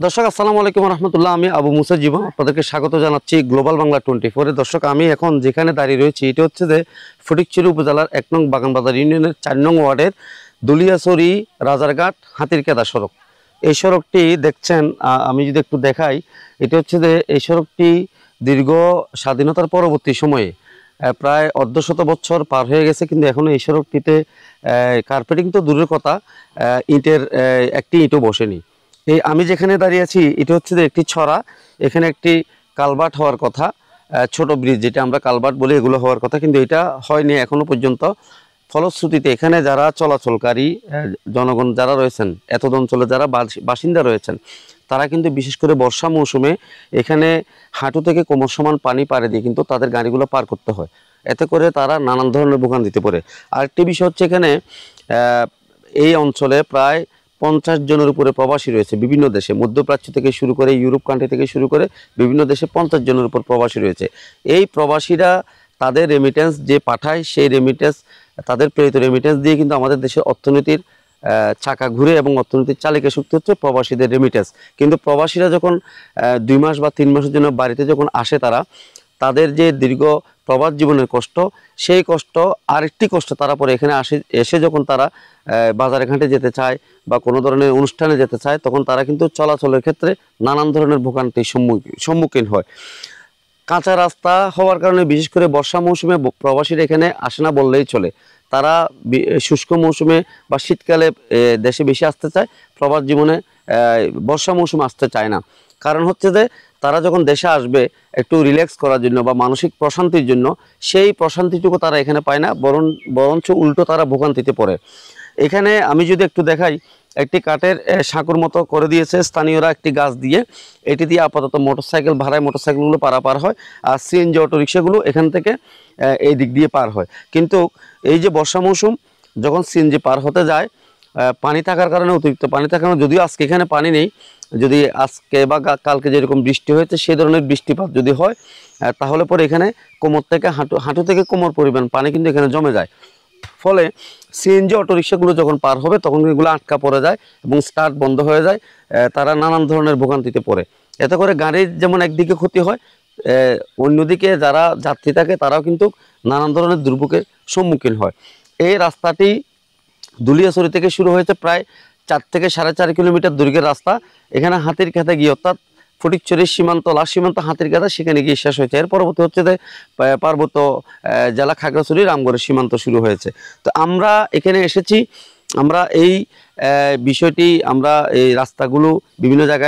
দর্শক আসসালামু আলাইকুম রহমতুল্লাহ। আমি আবু মুসা জীবন আপনাদেরকে স্বাগত জানাচ্ছি গ্লোবাল বাংলা 24-এ। দর্শক আমি এখন যেখানে দাঁড়িয়ে রয়েছি এটা হচ্ছে যে ফটিকছড়ি উপজেলার ১ নং বাগানবাজার ইউনিয়নের ৪ নং ওয়ার্ডের দুলিয়াছড়ি রাজারঘাট হাতিরকেদা সড়ক। এই সড়কটি দেখছেন, আমি যদি একটু দেখাই, এটা হচ্ছে যে এই সড়কটি দীর্ঘ স্বাধীনতার পরবর্তী সময়ে প্রায় অর্ধশত বছর পার হয়ে গেছে, কিন্তু এখনও এই সড়কটিতে কার্পেটিং তো দূরের কথা, ইটের একটি ইটও বসেনি। এই আমি যেখানে দাঁড়িয়ে আছি এটা হচ্ছে যে একটি ছড়া, এখানে একটি কালভার্ট হওয়ার কথা, ছোট ব্রিজ যেটা আমরা কালভার্ট বলি, এগুলো হওয়ার কথা, কিন্তু এটা হয়নি এখনো পর্যন্ত। ফলশ্রুতিতে এখানে যারা চলাচলকারী জনগণ যারা রয়েছেন, এতদ অঞ্চলে যারা বাসিন্দা রয়েছেন, তারা কিন্তু বিশেষ করে বর্ষা মৌসুমে এখানে হাঁটু থেকে কোমর সমান পানি পাড়ে দিয়ে কিন্তু তাদের গাড়িগুলো পার করতে হয়। এতে করে তারা নানান ধরনের ভোগান্তিতে পড়ে। আরেকটি বিষয় হচ্ছে এখানে এই অঞ্চলে প্রায় 50 জনের উপরে প্রবাসী রয়েছে বিভিন্ন দেশে, মধ্যপ্রাচ্য থেকে শুরু করে ইউরোপ কান্ট্রি থেকে শুরু করে বিভিন্ন দেশে 50 জনের উপর প্রবাসী রয়েছে। এই প্রবাসীরা তাদের রেমিটেন্স যে পাঠায়, সেই রেমিটেন্স, তাদের প্রেরিত রেমিটেন্স দিয়ে কিন্তু আমাদের দেশের অর্থনীতির চাকা ঘুরে এবং অর্থনীতির চালিকা শক্তি হচ্ছে প্রবাসীদের রেমিটেন্স। কিন্তু প্রবাসীরা যখন 2 মাস বা 3 মাসের জন্য বাড়িতে যখন আসে, তাদের যে দীর্ঘ প্রবাস জীবনের কষ্ট, সেই কষ্ট আরেকটি কষ্ট তারা পরে এখানে এসে যখন তারা বাজারে ঘাটে যেতে চায় বা কোনো ধরনের অনুষ্ঠানে যেতে চায়, তখন তারা কিন্তু চলাচলের ক্ষেত্রে নানান ধরনের ভোগান্তির সম্মুখীন হয়। কাঁচা রাস্তা হওয়ার কারণে বিশেষ করে বর্ষা মৌসুমে প্রবাসীরা এখানে আসে না বললেই চলে। তারা শুষ্ক মৌসুমে বা শীতকালে দেশে বেশি আসতে চায়, প্রবাস জীবনে বর্ষা মৌসুমে আসতে চায় না। কারণ হচ্ছে যে তারা যখন দেশে আসবে একটু রিল্যাক্স করার জন্য বা মানসিক প্রশান্তির জন্য, সেই প্রশান্তিটুকু তারা এখানে পায় না, বরঞ্চ উল্টো তারা ভোগান্তিতে পড়ে। এখানে আমি যদি একটু দেখাই, একটি কাঠের সাঁকুর মতো করে দিয়েছে স্থানীয়রা একটি গাছ দিয়ে। এটি দিয়ে আপাতত মোটরসাইকেল ভাড়ায় মোটরসাইকেলগুলো পারাপার হয়, আর সিএনজি অটো রিক্সাগুলো এখান থেকে এই দিক দিয়ে পার হয়। কিন্তু এই যে বর্ষা মৌসুম, যখন সিএনজি পার হতে যায়, পানি থাকার কারণে, অতিরিক্ত পানি থাকার কারণে, যদিও আজকে এখানে পানি নেই, যদি আজকে বা কালকে যেরকম বৃষ্টি হয়েছে সেই ধরনের বৃষ্টিপাত যদি হয়, তাহলে পরে এখানে কোমর থেকে হাঁটু থেকে কোমর পরিমাণ পানি কিন্তু এখানে জমে যায়। ফলে সিএনজি অটোরিকশাগুলো যখন পার হবে তখন এগুলো আটকা পড়ে যায় এবং স্টার্ট বন্ধ হয়ে যায়, তারা নানান ধরনের ভোগান্তিতে পড়ে। এতে করে গাড়ির যেমন একদিকে ক্ষতি হয়, অন্যদিকে যারা যাত্রী থাকে তারাও কিন্তু নানান ধরনের দুর্ভোগের সম্মুখীন হয়। এই রাস্তাটি দুলিয়াছড়ি থেকে শুরু হয়েছে, প্রায় 4 থেকে 4.5 কিলোমিটার দৈর্ঘ্যের রাস্তা। এখানে হাতিরকেদা গিয়ে, অর্থাৎ ফটিকছড়ির সীমান্ত, লাস্ট সীমান্ত হাতিরকেদা, সেখানে গিয়ে শেষ হয়েছে। এর পরবর্তী হচ্ছে যে পার্বত্য জেলা খাগড়াছড়ি রামগড়ের সীমান্ত শুরু হয়েছে। তো আমরা এখানে এসেছি, আমরা এই বিষয়টি, আমরা এই রাস্তাগুলো বিভিন্ন জায়গায়